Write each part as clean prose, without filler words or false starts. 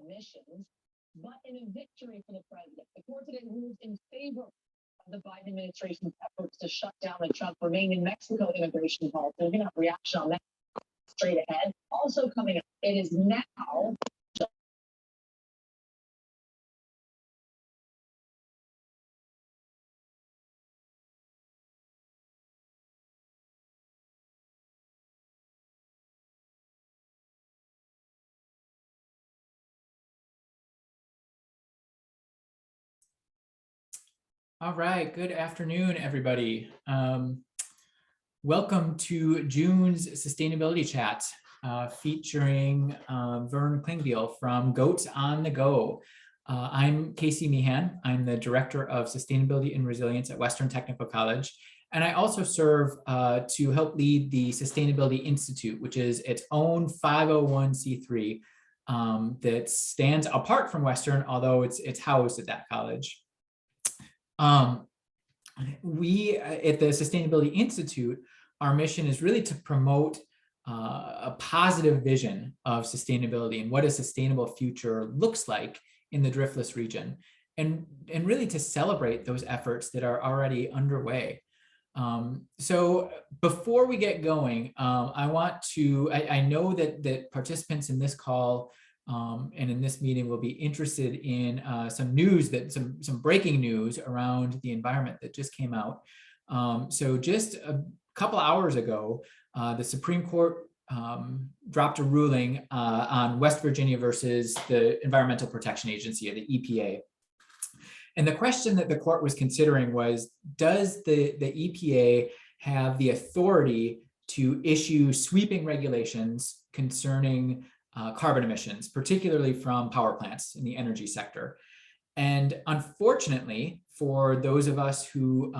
emissions, but in a victory for the president. The court today ruled in favor of the Biden administration's efforts to shut down the Trump remain in Mexico immigration policy. We're going to have a reaction on that straight ahead. Also coming up, it is now All right, good afternoon, everybody. Welcome to June's Sustainability Chat, featuring Vern Klingbeil from Goats on the Go. I'm Casey Meehan. I'm the Director of Sustainability and Resilience at Western Technical College, and I also serve to help lead the Sustainability Institute, which is its own 501c3 that stands apart from Western, although it's housed at that college. We at the Sustainability Institute, our mission is really to promote a positive vision of sustainability and what a sustainable future looks like in the driftless region, and really to celebrate those efforts that are already underway. So before we get going, I know that participants in this call and in this meeting will be interested in some news, some breaking news around the environment that just came out. So just a couple hours ago, the Supreme Court dropped a ruling on West Virginia versus the Environmental Protection Agency, or the EPA. And the question that the court was considering was, does the EPA have the authority to issue sweeping regulations concerning carbon emissions, particularly from power plants in the energy sector? And unfortunately, for those of us who,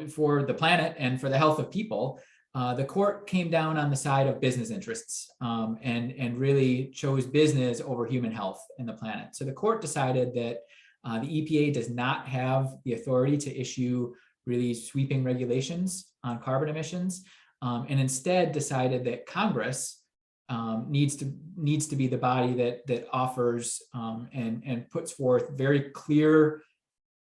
for the planet and for the health of people, the court came down on the side of business interests and really chose business over human health and the planet. So the court decided that the EPA does not have the authority to issue really sweeping regulations on carbon emissions, and instead decided that Congress needs to be the body that offers and puts forth very clear,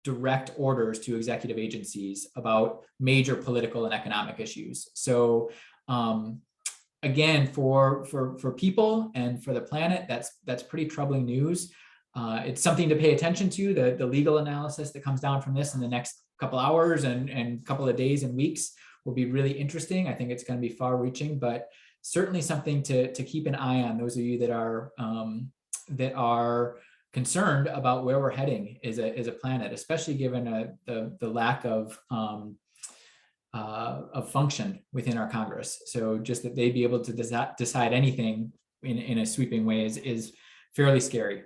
direct orders to executive agencies about major political and economic issues. So again, for people and for the planet, that's pretty troubling news. It's something to pay attention to. The legal analysis that comes down from this in the next couple hours and couple of days and weeks will be really interesting. I think it's going to be far-reaching, but certainly something to keep an eye on. Those of you that are concerned about where we're heading as a planet, especially given the lack of function within our Congress. So just that they'd be able to decide anything in a sweeping way is fairly scary.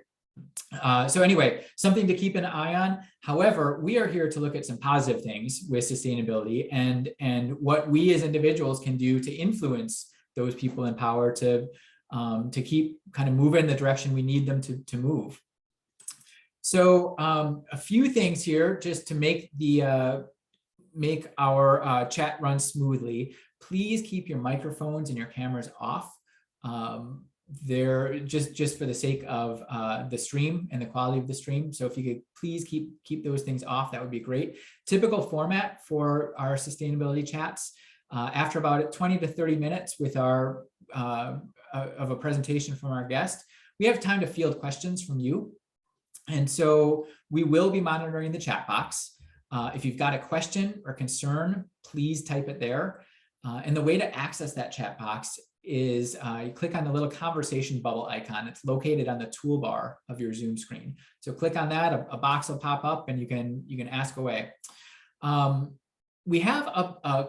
So anyway, something to keep an eye on. However, we are here to look at some positive things with sustainability and what we as individuals can do to influence those people in power to keep kind of moving in the direction we need them to move. So a few things here just to make our chat run smoothly. Please keep your microphones and your cameras off. They're just for the sake of the stream and the quality of the stream. So if you could please keep those things off, that would be great. Typical format for our sustainability chats. After about 20 to 30 minutes with of a presentation from our guest, we have time to field questions from you. And so we will be monitoring the chat box. If you've got a question or concern, please type it there. And the way to access that chat box is you click on the little conversation bubble icon. It's located on the toolbar of your Zoom screen. So click on that, a box will pop up and you can ask away. We have a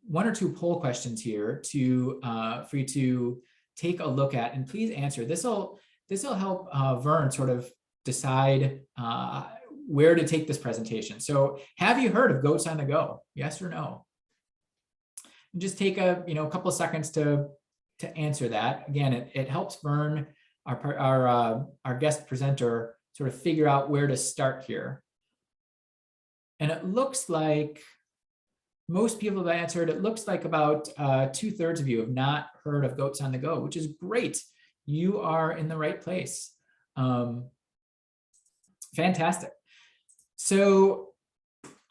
one or two poll questions here for you to take a look at, and please answer. This will help Vern sort of decide where to take this presentation. So have you heard of Goats on the Go? Yes or no? Just take a couple of seconds to answer that. Again, it helps Vern, our guest presenter, sort of figure out where to start here. And it looks like most people have answered. It looks like about 2/3 of you have not heard of Goats on the Go, which is great. you are in the right place. Fantastic. So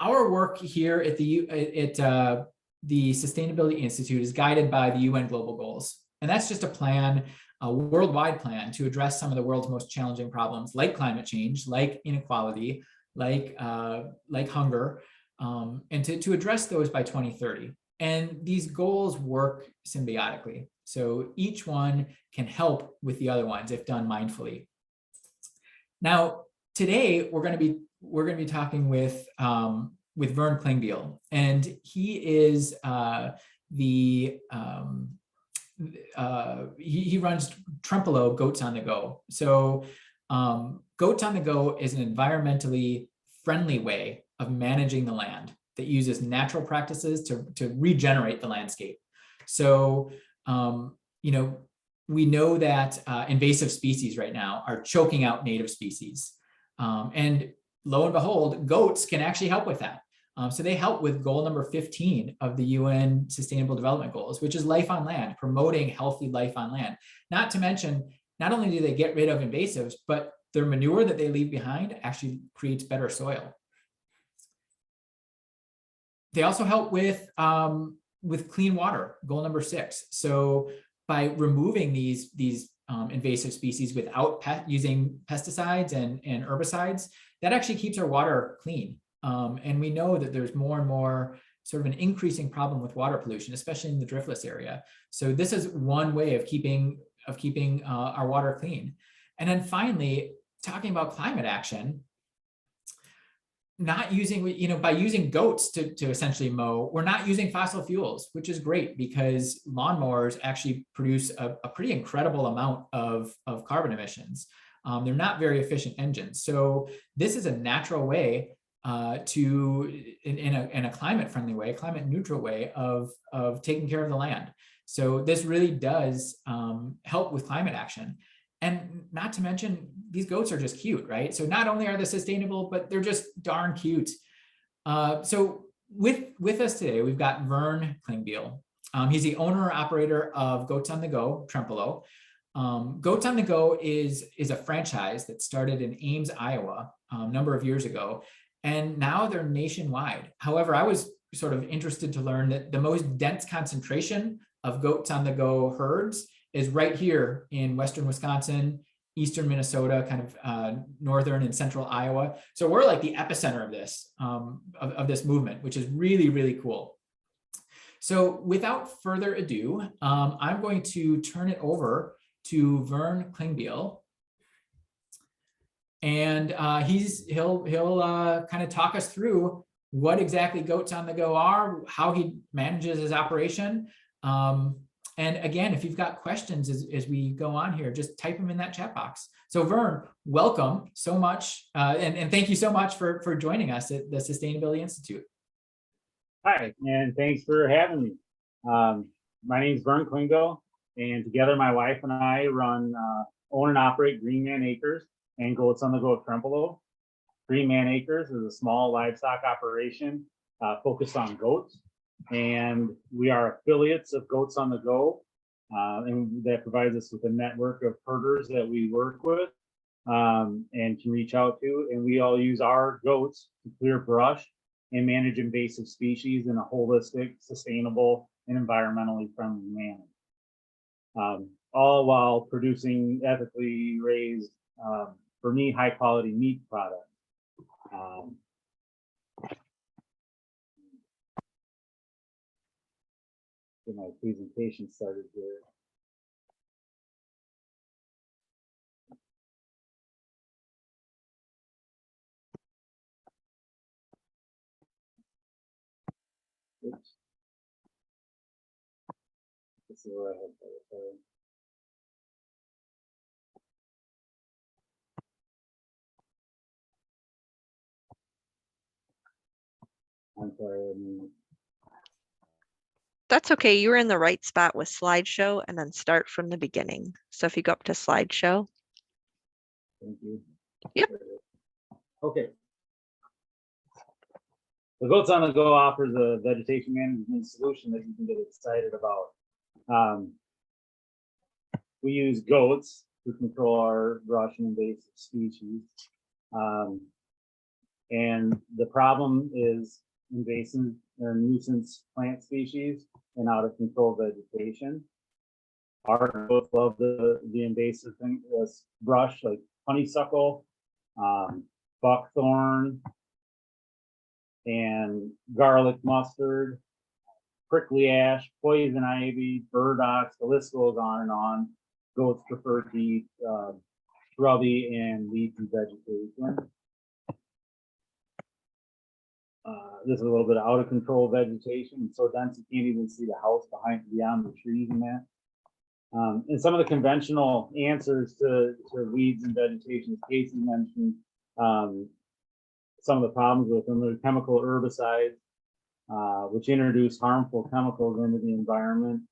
our work here at the Sustainability Institute is guided by the UN Global Goals. And that's just a plan, a worldwide plan to address some of the world's most challenging problems, like climate change, like inequality, like hunger, and to address those by 2030. And these goals work symbiotically. So each one can help with the other ones if done mindfully. Now, today we're going to be talking with Vern Klingbeil, and he is he runs Trempelo Goats on the Go. So Goats on the Go is an environmentally friendly way of managing the land that uses natural practices to regenerate the landscape. So we know that invasive species right now are choking out native species. And lo and behold, goats can actually help with that. So they help with goal number 15 of the UN Sustainable Development Goals, which is life on land, promoting healthy life on land. Not to mention, not only do they get rid of invasives, but their manure that they leave behind actually creates better soil. They also help with clean water, goal number 6. So by removing these invasive species without using pesticides and herbicides, that actually keeps our water clean. And we know that there's more and more sort of an increasing problem with water pollution, especially in the driftless area. So this is one way of keeping our water clean. And then finally, talking about climate action, not using, by using goats to essentially mow, we're not using fossil fuels, which is great because lawnmowers actually produce a pretty incredible amount of carbon emissions. They're not very efficient engines. So this is a natural way in a climate friendly way, climate neutral way of taking care of the land. So this really does help with climate action. And not to mention, these goats are just cute, right? So not only are they sustainable, but they're just darn cute. So with us today, we've got Vern Klingbeil. He's the owner operator of Goats on the Go, Trempelo. Goats on the Go is a franchise that started in Ames, Iowa, a number of years ago, and now they're nationwide. However, I was sort of interested to learn that the most dense concentration of Goats on the Go herds is right here in Western Wisconsin, Eastern Minnesota, kind of Northern and Central Iowa. So we're like the epicenter of this, of this movement, which is really, really cool. So without further ado, I'm going to turn it over to Vern Klingbeil. And he'll kind of talk us through what exactly Goats on the Go are, how he manages his operation. And again, if you've got questions as we go on here, just type them in that chat box. So Vern, welcome so much. And thank you so much for joining us at the Sustainability Institute. Hi, and thanks for having me. My name is Vern Klingbeil, and together my wife and I own and operate Green Man Acres and Goats on the Go at Trempelo. Green Man Acres is a small livestock operation focused on goats. And we are affiliates of Goats on the Go, and that provides us with a network of herders that we work with and can reach out to. And we all use our goats to clear brush and manage invasive species in a holistic, sustainable, and environmentally friendly manner. All while producing ethically raised, for me, high quality meat products. Get my presentation started here. Oops. This is where I have that. I'm sorry. That's okay. You were in the right spot with slideshow and then start from the beginning. So if you go up to slideshow. Thank you. Yep. Okay. The Goats on the Go offers a vegetation management solution that you can get excited about. we use goats to control our brush and invasive species. And the problem is invasive or nuisance plant species and out of control vegetation. Our goats love the invasive thing, brush like honeysuckle, buckthorn, and garlic mustard, prickly ash, poison ivy, burdocks, the list goes on and on. Goats prefer to eat shrubby and leafy vegetation. This is a little bit of out of control vegetation. It's so dense you can't even see the house beyond the trees and that. And some of the conventional answers to weeds and vegetation, as Casey mentioned, some of the problems with them are chemical herbicides, which introduce harmful chemicals into the environment.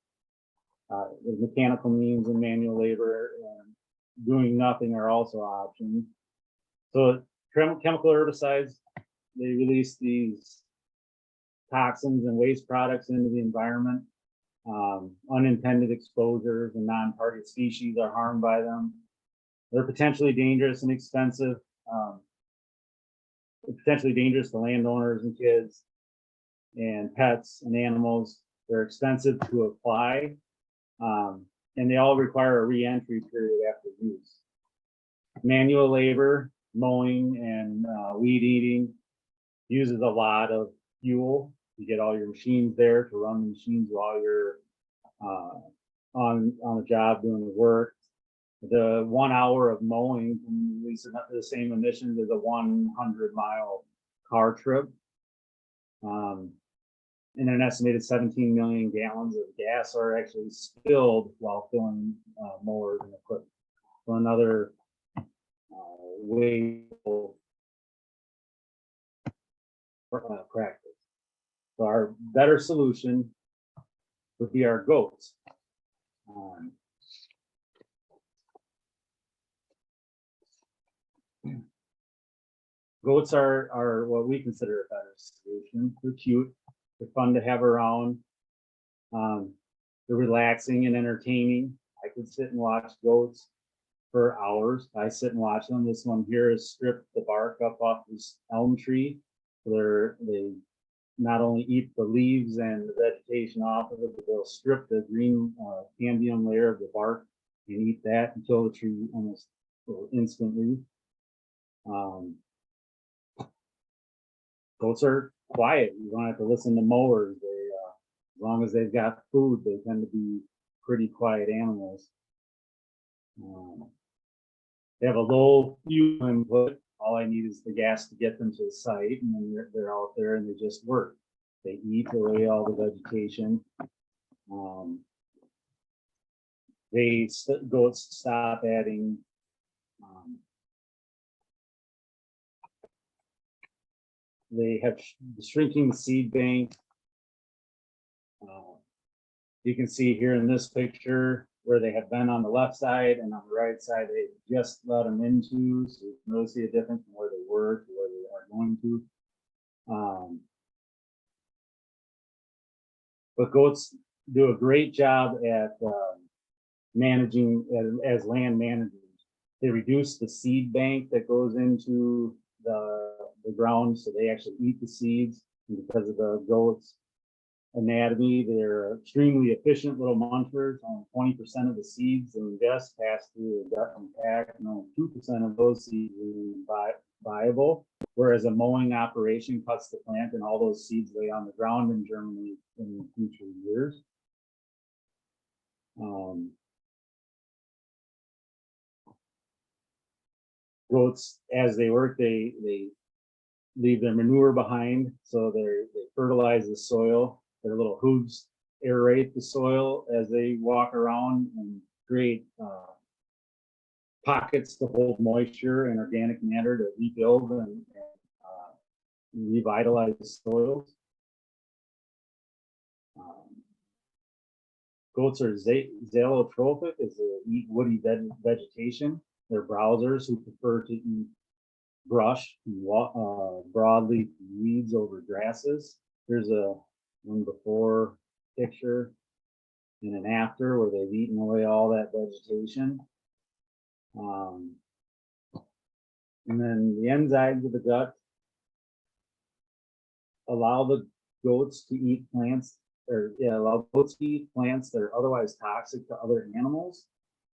The mechanical means and manual labor and doing nothing are also options. So chemical herbicides, they release these toxins and waste products into the environment. Unintended exposures and non-target species are harmed by them. They're potentially dangerous and expensive. Potentially dangerous to landowners and kids and pets and animals. They're expensive to apply, and they all require a re-entry period after use. Manual labor, mowing, and weed eating uses a lot of fuel. You get all your machines there to run the machines while you're on the job doing the work. The 1 hour of mowing can release the same emissions as a 100-mile car trip. And an estimated 17 million gallons of gas are actually spilled while filling mowers and equipment. So another wasteful practice. So our better solution would be our goats. Goats are what we consider a better solution. They're cute, they're fun to have around. They're relaxing and entertaining. I could sit and watch goats for hours. I sit and watch them. This one here has stripped the bark up off this elm tree. They not only eat the leaves and the vegetation off of it, but they'll strip the green cambium layer of the bark and eat that and kill the tree almost instantly. Goats are quiet. You don't have to listen to mowers. As long as they've got food, they tend to be pretty quiet animals. They have a low fuel input. All I need is the gas to get them to the site, and then they're out there and they just work. They eat away all the vegetation. Goats stop adding they have shrinking seed bank. You can see here in this picture where they have been on the left side, and on the right side they just let them into, so you can really see a difference from where they were to where they are going to. But goats do a great job at managing as land managers. They reduce the seed bank that goes into the ground, so they actually eat the seeds. And because of the goats' anatomy, they're extremely efficient little munchers. Only 20% of the seeds they ingest pass through the gut and pack, and only 2% of those seeds are viable. Whereas a mowing operation cuts the plant, and all those seeds lay on the ground and germinate in future years. Goats, as they work, they leave their manure behind, so they fertilize the soil. Their little hooves aerate the soil as they walk around and create pockets to hold moisture and organic matter to rebuild and revitalize the soils. Goats are xalotrophic, is they eat woody vegetation. They're browsers who prefer to eat brush, broadleaf weeds over grasses. Here's a one before picture. and an after where they've eaten away all that vegetation. And then the enzymes of the gut allow the goats to eat plants, allow goats to eat plants that are otherwise toxic to other animals.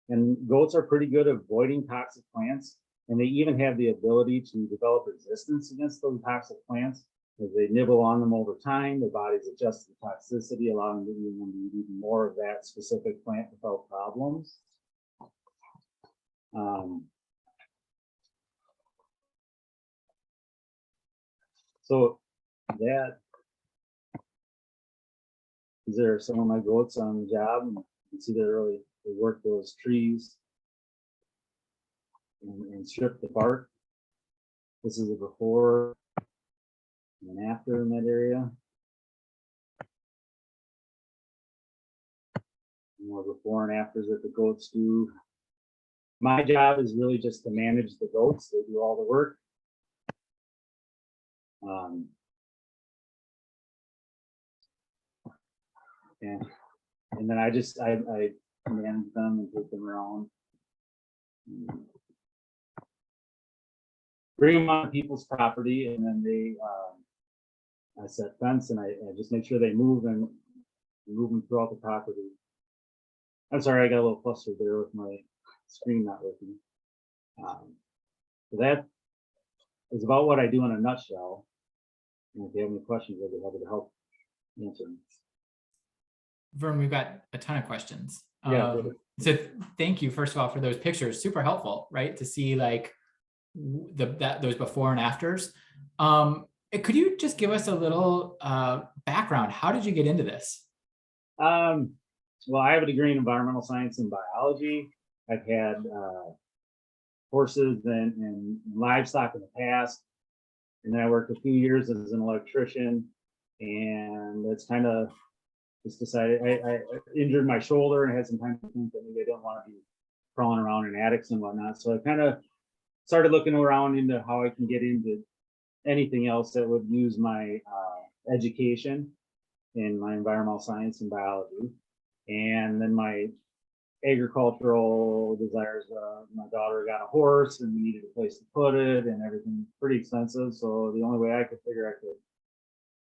And goats are pretty good at avoiding toxic plants, and they even have the ability to develop resistance against those toxic plants. As they nibble on them over time, their bodies adjust to the toxicity, allowing them to eat even more of that specific plant without problems. So that these are some of my goats on the job, and you can see they work those trees and strip the bark. This is a before and an after in that area. More before and afters that the goats do. My job is really just to manage the goats. They do all the work. And then I manage them and take them around. Bring them on people's property, and then I set fence, and I just make sure they move them throughout the property. I'm sorry, I got a little flustered there with my screen not working. So that is about what I do in a nutshell. And if you have any questions, I'll be happy to help answer them. Vern, we've got a ton of questions. Yeah. So thank you, first of all, for those pictures. Super helpful, right? To see like those before and afters. Could you just give us a little background? How did you get into this? Well, I have a degree in environmental science and biology. I've had horses and livestock in the past. And then I worked a few years as an electrician, and it's kind of just decided I injured my shoulder and had some time to think that maybe I don't want to be crawling around in attics and whatnot. So I kind of started looking around into how I can get into anything else that would use my education in my environmental science and biology. And then my agricultural desires, my daughter got a horse and we needed a place to put it, and everything pretty expensive. So the only way I could figure I could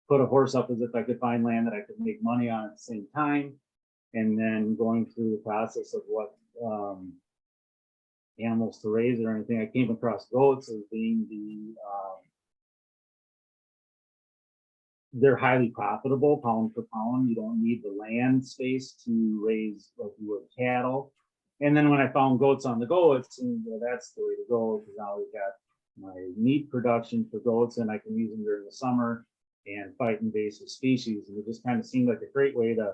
put a horse up is if I could find land that I could make money on at the same time. And then going through the process of what animals to raise or anything, I came across goats as being they're highly profitable pound for pound. You don't need the land space to raise like you would cattle. And then when I found goats on the go, it seemed, well, that's the way to go, because now we've got my meat production for goats, and I can use them during the summer and fight invasive species. And it just kind of seemed like a great way to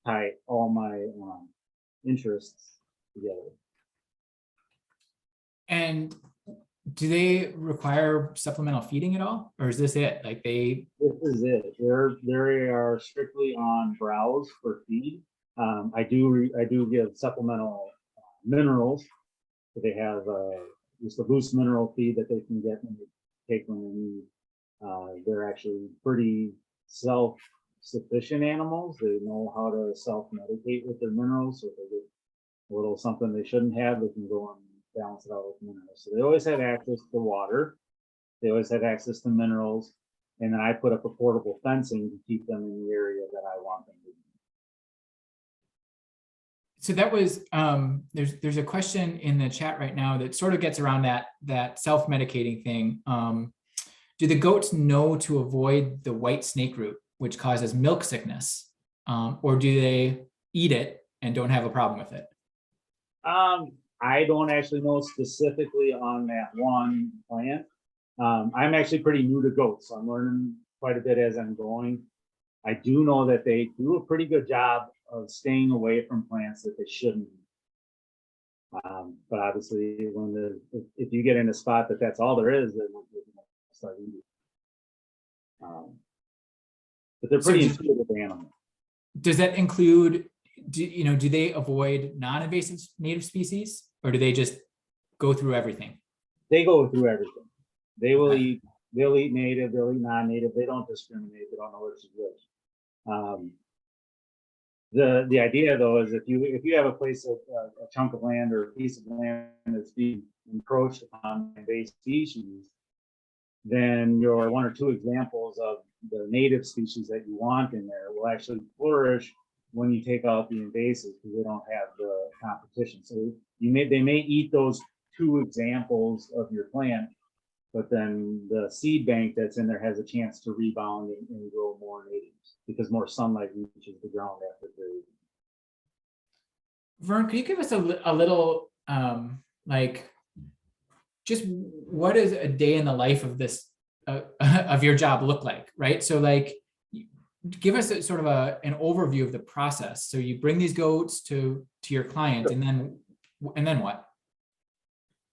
tie all my interests together. And do they require supplemental feeding at all, or is this it? Like This is it. They are strictly on browse for feed. I do give supplemental minerals. So they have just a loose mineral feed that they can get when they take when they need. They're actually pretty self-sufficient animals. They know how to self-medicate with their minerals. So if they get a little something they shouldn't have, they can go and balance it out with minerals. So they always have access to water. They always have access to minerals. And then I put up a portable fencing to keep them in the area that I want them to be. So that was there's a question in the chat right now that sort of gets around that self-medicating thing. Do the goats know to avoid the white snake root, which causes milk sickness, or do they eat it and don't have a problem with it? I don't actually know specifically on that one plant. I'm actually pretty new to goats, so I'm learning quite a bit as I'm going. I do know that they do a pretty good job of staying away from plants that they shouldn't. But obviously, if you get in a spot that's all there is, then they'll start eating. But they're pretty intuitive animals. Does that include? Do they avoid non-invasive native species, or do they just go through everything? They go through everything. They will eat. They'll eat native. They'll eat non-native. They don't discriminate. They don't know which is which. The idea though is if you have a place of a chunk of land or a piece of land that's being encroached upon by invasive species, then your one or two examples of the native species that you want in there will actually flourish when you take out the invasives because they don't have the competition. So they may eat those two examples of your plant, but then the seed bank that's in there has a chance to rebound and grow more natives because more sunlight reaches the ground after grazing. Vern, could you give us a little, like, just what does a day in the life of this, of your job look like, right? So like, give us a sort of an overview of the process. So you bring these goats to your client, and then what?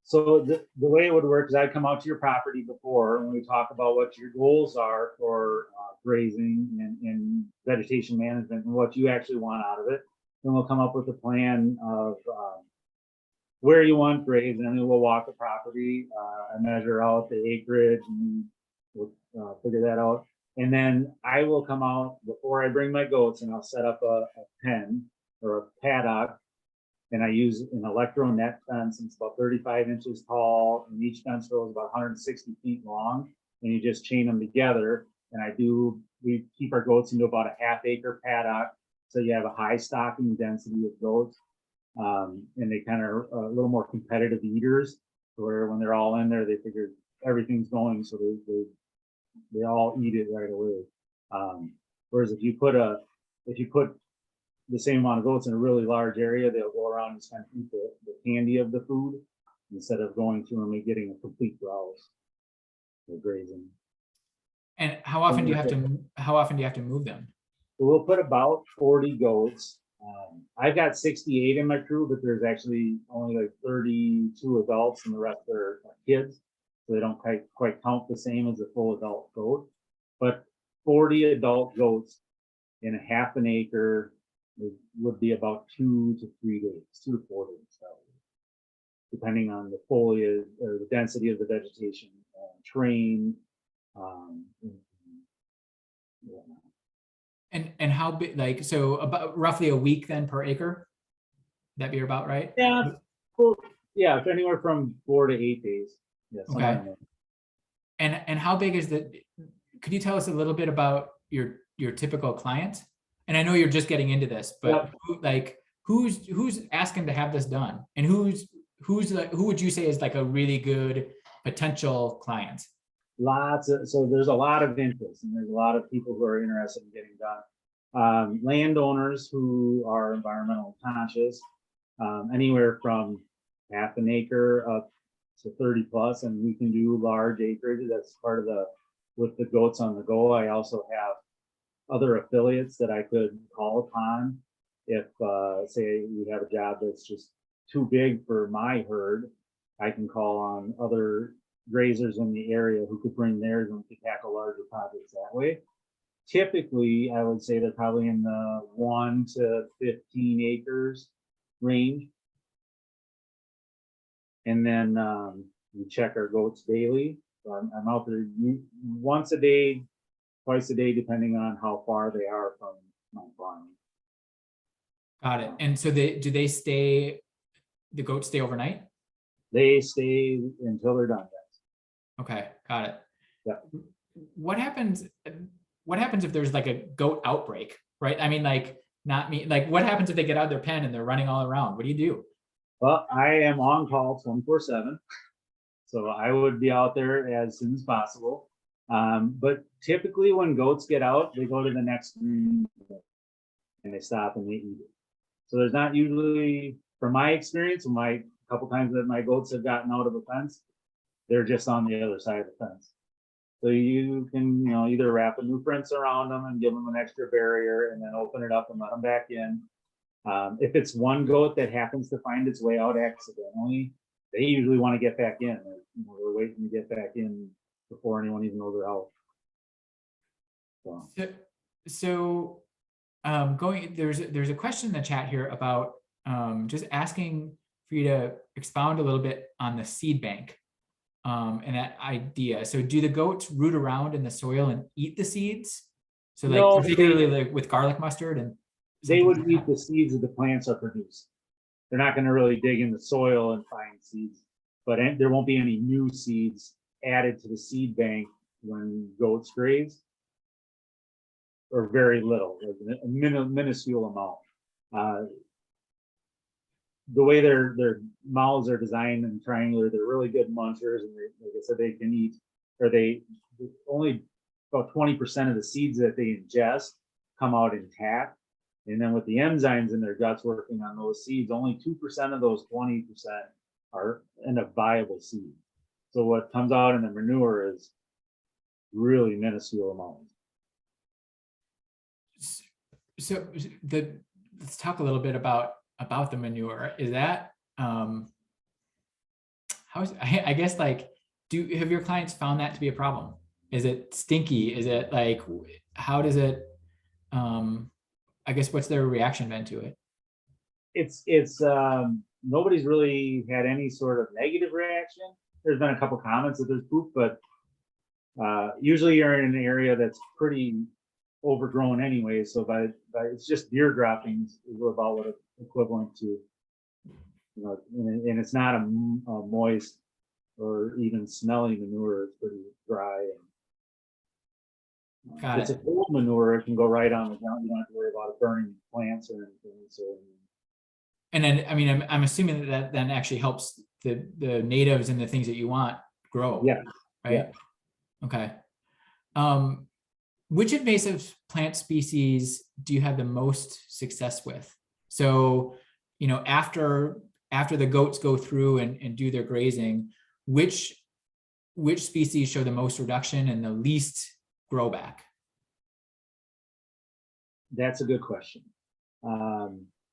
So the way it would work is I'd come out to your property before and we talk about what your goals are for grazing and vegetation management and what you actually want out of it. Then we'll come up with a plan of where you want grazing, and then we'll walk the property and measure out the acreage, and we'll figure that out. And then I will come out before I bring my goats and I'll set up a pen or a paddock. And I use an electro net fence. It's about 35 inches tall, and each fence row is about 160 feet long. And you just chain them together. And we keep our goats into about a half-acre paddock, so you have a high stocking density of goats. And they kind of are a little more competitive eaters, where when they're all in there, they figure everything's going, so they all eat it right away. Whereas if you put the same amount of goats in a really large area, they'll go around and just kind of eat the candy of the food instead of going through and getting a complete browse or grazing. And how often do you have to move them? So we'll put about 40 goats. I've got 68 in my crew, but there's actually only like 32 adults and the rest are kids. So they don't quite count the same as a full adult goat. But 40 adult goats in a half an acre would be about 2 to 3 days, 2 to 4 days, depending on the foliage or the density of the vegetation, terrain. And how big, like, so about roughly a week then per acre? That'd be about right? Yeah, well, yeah, it's anywhere from 4 to 8 days. Yeah, okay. And how big is could you tell us a little bit about your typical client? And I know you're just getting into this, but who's asking to have this done, and who would you say is like a really good potential client? So there's a lot of interest, and there's a lot of people who are interested in getting done. Landowners who are environmentally conscious, anywhere from half an acre up to 30 plus, and we can do large acreage. That's part of with the goats on the go. I also have other affiliates that I could call upon if say we have a job that's just too big for my herd. I can call on other grazers in the area who could bring theirs, and we could tackle larger projects that way. Typically, I would say they're probably in the 1 to 15 acres range. And then we check our goats daily. So I'm out there once a day, twice a day, depending on how far they are from my farm. Got it. And so the goats stay overnight? They stay until they're done. Okay, got it. Yeah. What happens if there's like a goat outbreak, right? I mean, like, what happens if they get out of their pen and they're running all around? What do you do? Well, I am on call 24/7. So I would be out there as soon as possible. But typically when goats get out, they go to the next room and they stop and they eat it. So there's not usually, from my experience, a couple times that my goats have gotten out of a fence, they're just on the other side of the fence. So you can, either wrap a new fence around them and give them an extra barrier and then open it up and let them back in. If it's one goat that happens to find its way out accidentally, they usually want to get back in. They're waiting to get back in before anyone even knows they're out. So there's a question in the chat here about just asking for you to expound a little bit on the seed bank and that idea. So do the goats root around in the soil and eat the seeds? So like, no, particularly like with garlic mustard and They something would like eat that? the seeds that the plants are producing. They're not going to really dig in the soil and find seeds, but there won't be any new seeds added to the seed bank when goats graze, or very little, a minuscule amount. The way their mouths are designed and triangular, they're really good munchers, and they, like I said, they can eat, or they only about 20% of the seeds that they ingest come out intact. And then with the enzymes in their guts working on those seeds, only 2% of those 20% are in a viable seed. So what comes out in the manure is really minuscule amounts. So let's talk a little bit about the manure. Is that I guess, like, have your clients found that to be a problem? Is it stinky? Is it like, how does it I guess, what's their reaction been to it? It's nobody's really had any sort of negative reaction. There's been a couple comments that there's poop, but usually you're in an area that's pretty overgrown anyway. So by it's just deer droppings is about what it's equivalent to, you know, and it's not a moist or even smelly manure. It's pretty dry. And Got it's a it. cold manure. It can go right on the ground. You don't have to worry about it burning plants or anything. So. And then, I mean, I'm assuming that then actually helps the natives and the things that you want grow. Yeah. Right. Yeah. Okay. Which invasive plant species do you have the most success with? So, you know, after the goats go through and do their grazing, which species show the most reduction and the least grow back? That's a good question.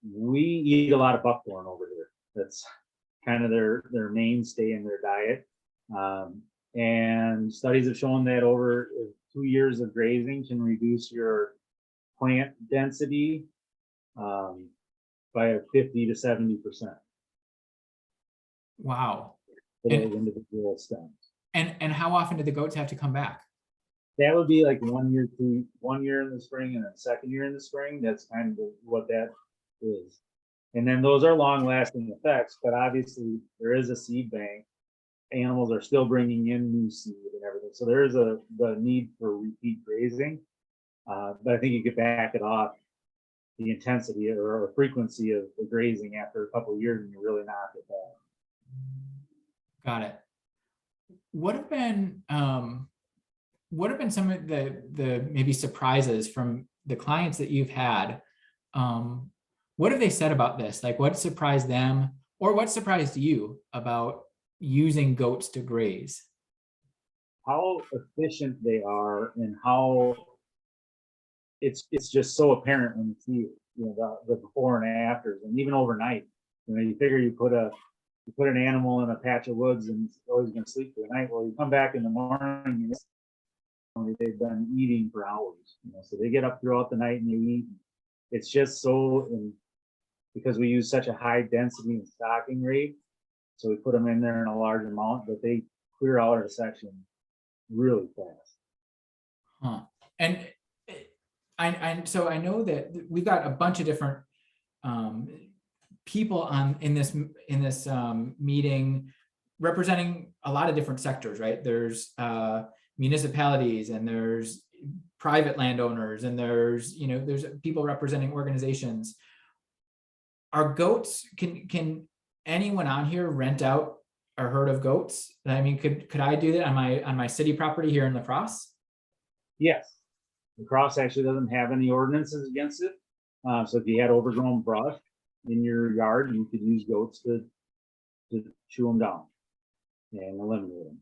We eat a lot of buckthorn over here. That's kind of their mainstay in their diet. And studies have shown that over 2 years of grazing can reduce your plant density by 50 to 70%. Wow. For those individual stems. And how often do the goats have to come back? That would be like 1 year in the spring and then second year in the spring. That's kind of what that is. And then those are long lasting effects, but obviously there is a seed bank. Animals are still bringing in new seed and everything. So there is the need for repeat grazing. But I think you could back it off the intensity or frequency of the grazing after a couple of years and you really knock it back. Got it. What have been some of the maybe surprises from the clients that you've had? What have they said about this? Like, what surprised them, or what surprised you about using goats to graze? How efficient they are and how it's just so apparent when you see, you know, the before and afters, and even overnight. You know, you figure you put an animal in a patch of woods and it's always going to sleep through the night. Well, you come back in the morning and they've been eating for hours. You know, so they get up throughout the night and they eat. It's just so, because we use such a high density and stocking rate, so we put them in there in a large amount, but they clear out our section really fast. Huh. And so I know that we've got a bunch of different people in this meeting representing a lot of different sectors, right? There's municipalities, and there's private landowners, and there's people representing organizations. Are goats, can anyone on here rent out a herd of goats? I mean, could I do that on my city property here in La Crosse? Yes. La Crosse actually doesn't have any ordinances against it. So if you had overgrown brush in your yard, you could use goats to chew them down and eliminate them.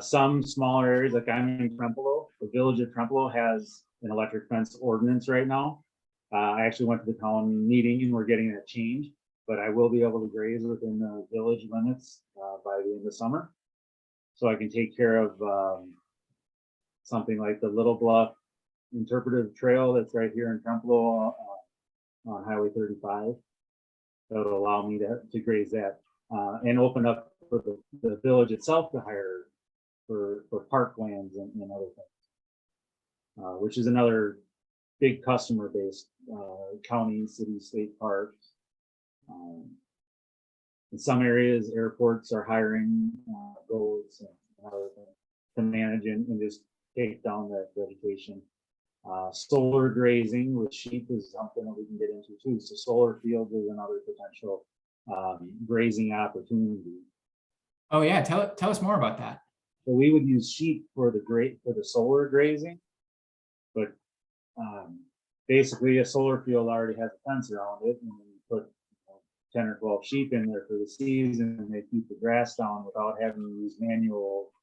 Some smaller areas, like I'm in Trempolo, the village of Trempolo has an electric fence ordinance right now. I actually went to the town meeting and we're getting that changed, but I will be able to graze within the village limits by the end of summer. So I can take care of something like the Little Bluff interpretive trail that's right here in Klingbeil on Highway 35. That will allow me to graze that and open up for the village itself to hire for parklands and other things, which is another big customer base, county, city, state parks. In some areas, airports are hiring goats and other things to manage and just take down that vegetation. Solar grazing with sheep is something that we can get into too. So solar fields is another potential grazing opportunity. Oh yeah, tell us more about that. So we would use sheep for the solar grazing, but basically a solar field already has a fence around it, and then you put 10 or 12 sheep in there for the season, and they keep the grass down without having to use manual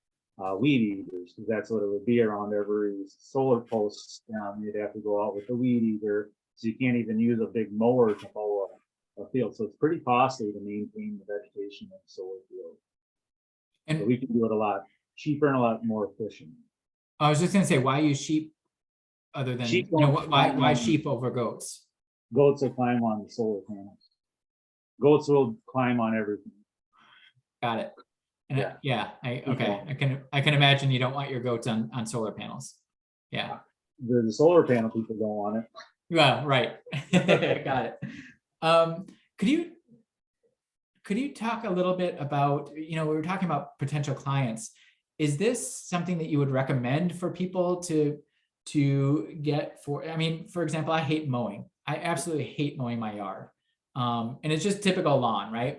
weed eaters, because that's what it would be around every solar post. You'd have to go out with the weed eater, so you can't even use a big mower to mow a field. So it's pretty costly to maintain the vegetation in a solar field. And But we can do it a lot cheaper and a lot more efficient. I was just gonna say, why use sheep other than, Sheep you know, don't why climb on- sheep over goats? Goats will climb on the solar panels. Goats will climb on everything. Got it. And Yeah. I can imagine you don't want your goats on solar panels. Yeah. The solar panel people don't want it. Well, right. Got it. Could you talk a little bit about, we were talking about potential clients. Is this something that you would recommend for people to get for, for example, I hate mowing. I absolutely hate mowing my yard. And it's just typical lawn, right?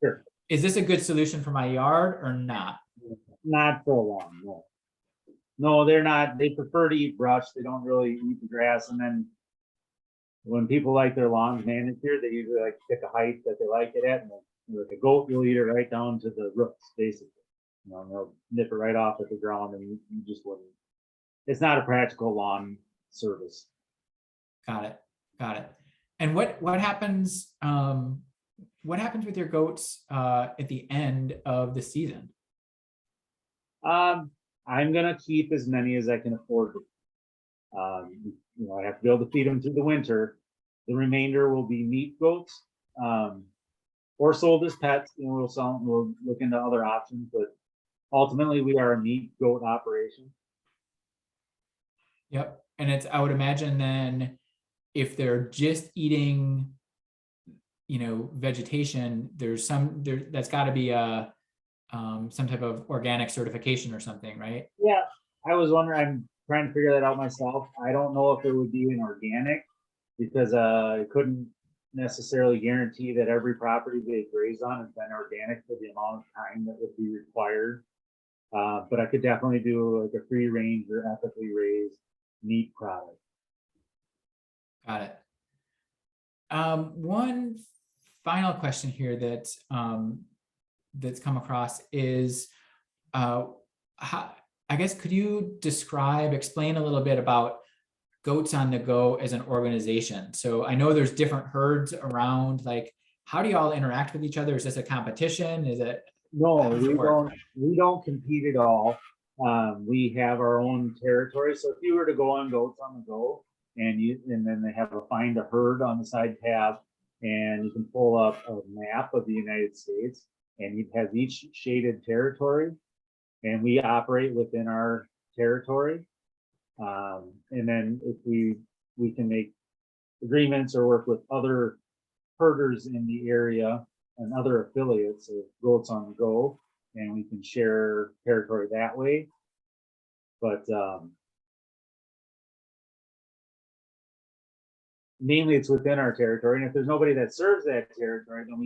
Sure. Is this a good solution for my yard or not? Not for long, no. No, they're not. They prefer to eat brush. They don't really eat the grass. And then when people like their lawns manicured, they usually like to pick a height that they like it at. And like a goat will eat it right down to the roots, basically. They'll nip it right off at the ground, and you just wouldn't. It's not a practical lawn service. Got it. And what happens? What happens with your goats at the end of the season? I'm gonna keep as many as I can afford to. I have to be able to feed them through the winter. The remainder will be meat goats, or sold as pets. We'll sell them. We'll look into other options, but ultimately we are a meat goat operation. Yep. And I would imagine then if they're just eating, vegetation, that's got to be some type of organic certification or something, right? Yeah, I was wondering. I'm trying to figure that out myself. I don't know if it would be an organic, because I couldn't necessarily guarantee that every property they graze on has been organic for the amount of time that would be required. But I could definitely do like a free range or ethically raised meat product. Got it. One final question here that's come across is, I guess, could you explain a little bit about Goats on the Go as an organization? So I know there's different herds around, like, how do you all interact with each other? Is this a competition? Is it? No, we don't compete at all. We have our own territory. So if you were to go on Goats on the Go, and then they have a find a herd on the side tab, and you can pull up a map of the United States, and it has each shaded territory, and we operate within our territory. And then if we can make agreements or work with other herders in the area and other affiliates of Goats on the Go, and we can share territory that way. But mainly it's within our territory, and if there's nobody that serves that territory, then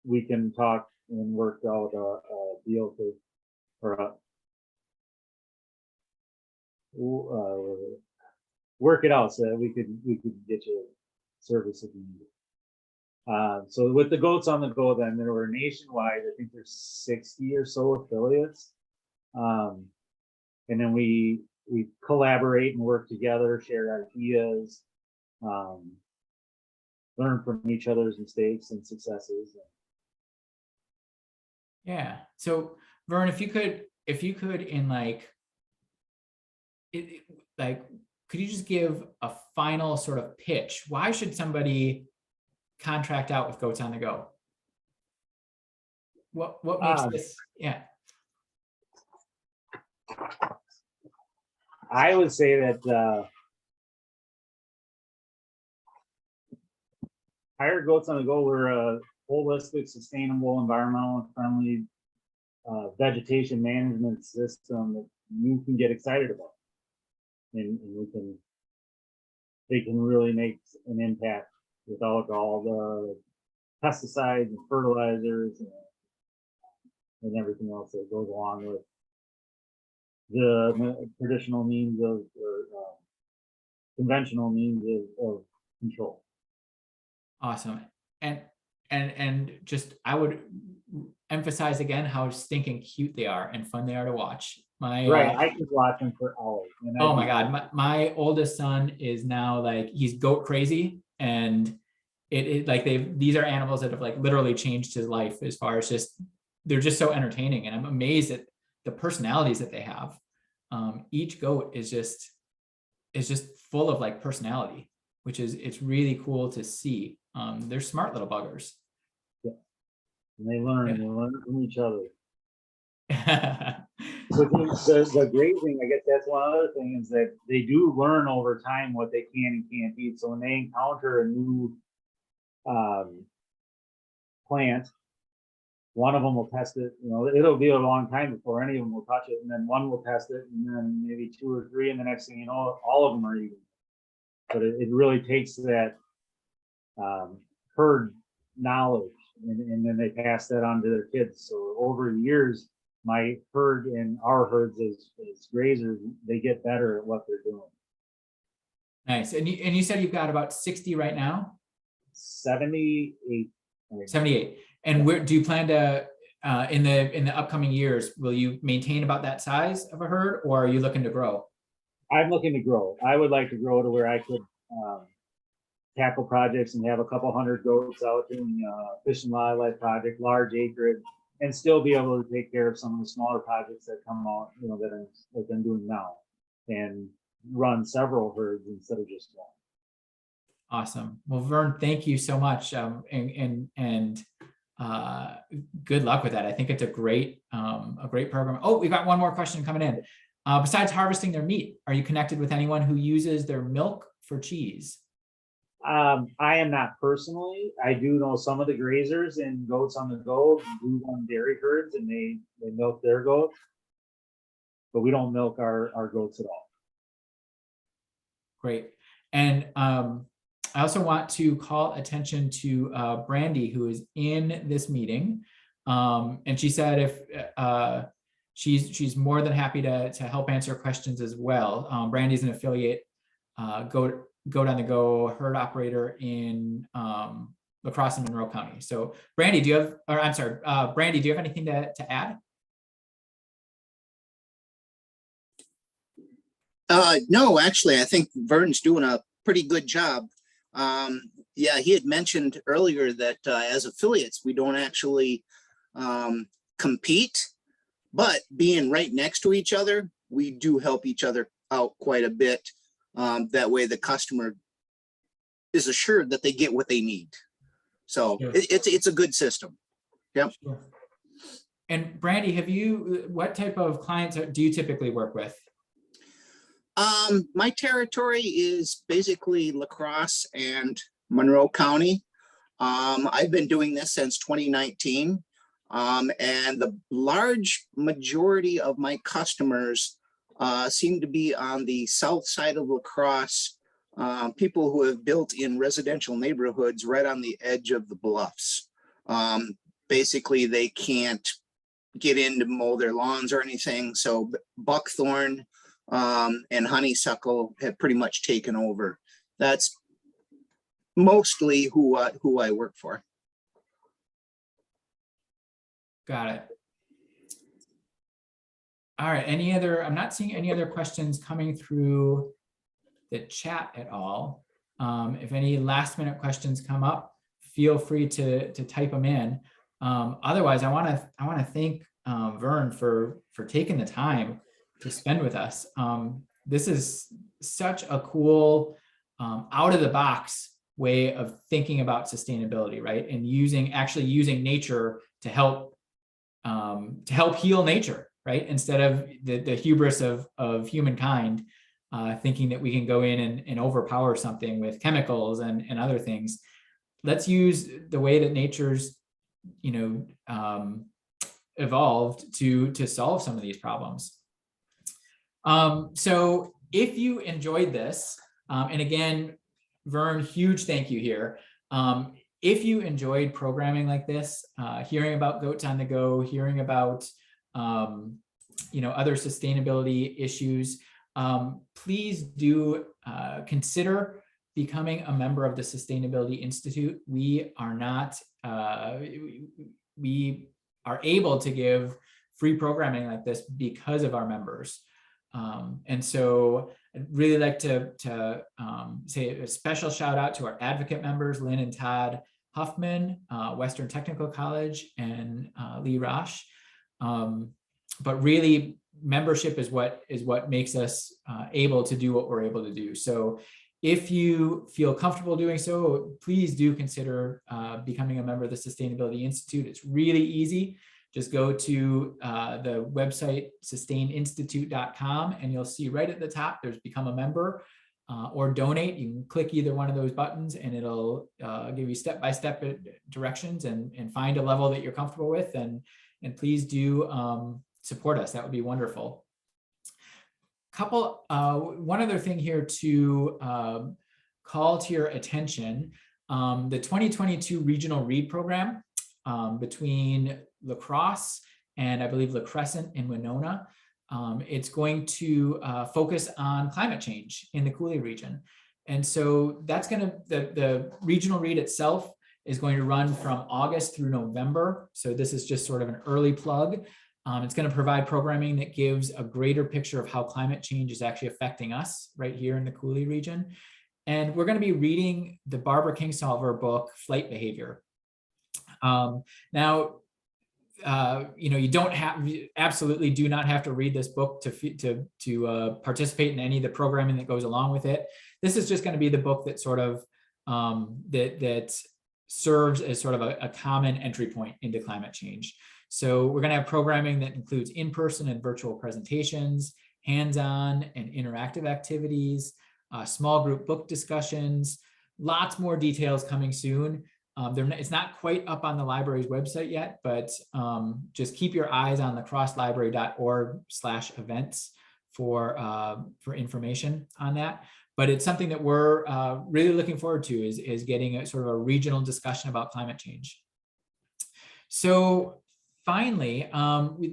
we can talk and work out a deal work it out so that we could get you service if you need it. So with the Goats on the Go, then there were nationwide, I think there's 60 or so affiliates. And then we collaborate and work together, share ideas, learn from each other's mistakes and successes. Yeah. So Vern, if you could in could you just give a final sort of pitch? Why should somebody contract out with Goats on the Go? What makes this? Yeah. I would say that Higher Goats on the Go, we're a holistic, sustainable, environmental, and friendly vegetation management system that you can get excited about, and they can really make an impact without all the pesticides and fertilizers and everything else that goes along with the traditional means of or conventional means of control. Awesome. And just, I would emphasize again how stinking cute they are and fun they are to watch. Right, I could watch them for hours. Oh my God, my oldest son is now like, he's goat crazy, and it like these are animals that have like literally changed his life as far as just, they're just so entertaining, and I'm amazed at the personalities that they have. Each goat is just full of like personality, which is, it's really cool to see. They're smart little buggers. Yeah. And they learn from each other. Yeah. But the great thing, I guess that's one other thing, is that they do learn over time what they can and can't eat. So when they encounter a new plant, one of them will test it. You know, it'll be a long time before any of them will touch it, and then one will test it, and then maybe two or three, and the next thing you know, all of them are eating. But it really takes that herd knowledge, and then they pass that on to their kids. So over years, my herd and our herds as grazers, they get better at what they're doing. Nice. And you said you've got about 60 right now? 78. 78. And where do you plan to, in the upcoming years, will you maintain about that size of a herd, or are you looking to grow? I'm looking to grow. I would like to grow to where I could tackle projects and have a couple hundred goats out doing fish and wildlife project, large acreage, and still be able to take care of some of the smaller projects that come out, you know, that I'm doing now, and run several herds instead of just one. Awesome. Well, Vern, thank you so much. And good luck with that. I think it's a great program. Oh, we got one more question coming in. Besides harvesting their meat, are you connected with anyone who uses their milk for cheese? I am not personally. I do know some of the grazers and Goats on the Go do run dairy herds, and they milk their goats, but we don't milk our goats at all. Great. And I also want to call attention to Brandy, who is in this meeting. And she said if she's more than happy to help answer questions as well. Brandy's an affiliate Goat on the Go herd operator in La Crosse and Monroe County. So Brandy, do you have, or I'm sorry, Brandy, do you have anything to add? No, actually, I think Vern's doing a pretty good job. Yeah, he had mentioned earlier that as affiliates, we don't actually compete, but being right next to each other, we do help each other out quite a bit. That way the customer is assured that they get what they need. So Sure. It's a good system. Yep. Sure. And Brandy, what type of clients do you typically work with? My territory is basically La Crosse and Monroe County. I've been doing this since 2019. And the large majority of my customers seem to be on the south side of La Crosse, people who have built in residential neighborhoods right on the edge of the bluffs. Basically, they can't get in to mow their lawns or anything. So buckthorn and honeysuckle have pretty much taken over. That's mostly who I work for. Got it. All right, I'm not seeing any other questions coming through the chat at all. If any last minute questions come up, feel free to type them in. Otherwise, I want to thank Vern for taking the time to spend with us. This is such a cool out of the box way of thinking about sustainability, right? And actually using nature to help heal nature, right? Instead of the hubris of humankind thinking that we can go in and overpower something with chemicals and other things. let's use the way that nature's, evolved to solve some of these problems. So if you enjoyed this, and again, Vern, huge thank you here. If you enjoyed programming like this, hearing about Goats on the Go, hearing about other sustainability issues, please do consider becoming a member of the Sustainability Institute. We are not, we are able to give free programming like this because of our members. And so I'd really like to say a special shout out to our advocate members, Lynn and Todd Huffman, Western Technical College, and Lee Rosh. But really, membership is what makes us able to do what we're able to do. So if you feel comfortable doing so, please do consider becoming a member of the Sustainability Institute. It's really easy. Just go to the website sustaininstitute.com, and you'll see right at the top, there's become a member or donate. You can click either one of those buttons and it'll give you step-by-step directions and find a level that you're comfortable with. And please do support us. That would be wonderful. One other thing here to call to your attention, the 2022 Regional Read Program between La Crosse and I believe La Crescent in Winona. It's going to focus on climate change in the Coulee region. And so that's the regional read itself is going to run from August through November. So this is just sort of an early plug. It's going to provide programming that gives a greater picture of how climate change is actually affecting us right here in the Coulee region. And we're going to be reading the Barbara Kingsolver book, Flight Behavior. Now, you absolutely do not have to read this book to participate in any of the programming that goes along with it. This is just going to be the book that sort of that serves as sort of a common entry point into climate change. So we're going to have programming that includes in-person and virtual presentations, hands-on and interactive activities, small group book discussions, lots more details coming soon. It's not quite up on the library's website yet, but just keep your eyes on lacrosselibrary.org/events for information on that. But it's something that we're really looking forward to is getting a sort of a regional discussion about climate change. So finally,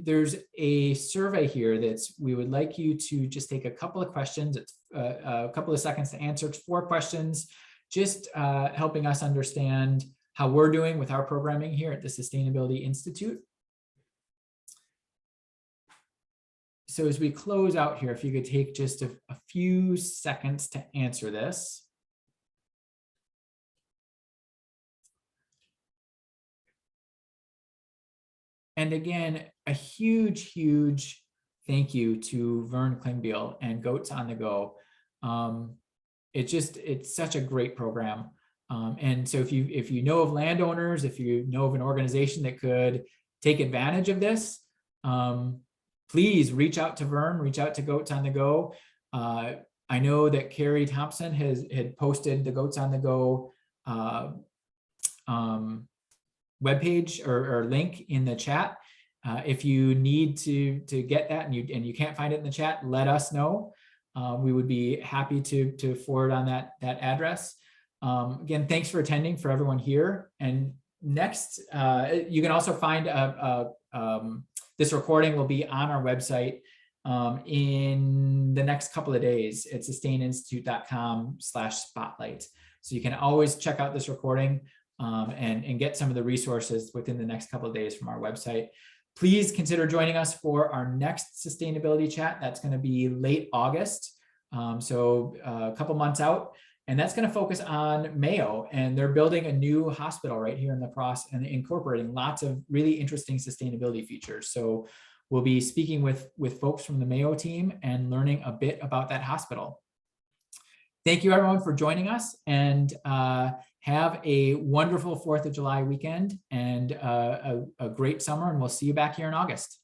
there's a survey here we would like you to just take a couple of questions. It's a couple of seconds to answer. It's 4 questions. Just helping us understand how we're doing with our programming here at the Sustainability Institute. So as we close out here, if you could take just a few seconds to answer this. And again, a huge, huge thank you to Vern Klingbeil and Goats on the Go. It's such a great program. And so if you know of landowners, if you know of an organization that could take advantage of this, please reach out to Vern, reach out to Goats on the Go. I know that Carrie Thompson had posted the Goats on the Go webpage or link in the chat. If you need to get that and you can't find it in the chat, let us know. We would be happy to forward on that address. Again, thanks for attending for everyone here. And next, you can also find this recording will be on our website in the next couple of days at sustaininstitute.com/spotlight. So you can always check out this recording and get some of the resources within the next couple of days from our website. Please consider joining us for our next sustainability chat. That's going to be late August, so a couple months out. And that's going to focus on Mayo, and they're building a new hospital right here in La Crosse and incorporating lots of really interesting sustainability features. So we'll be speaking with folks from the Mayo team and learning a bit about that hospital. Thank you everyone for joining us, and have a wonderful 4th of July weekend and a great summer, and we'll see you back here in August.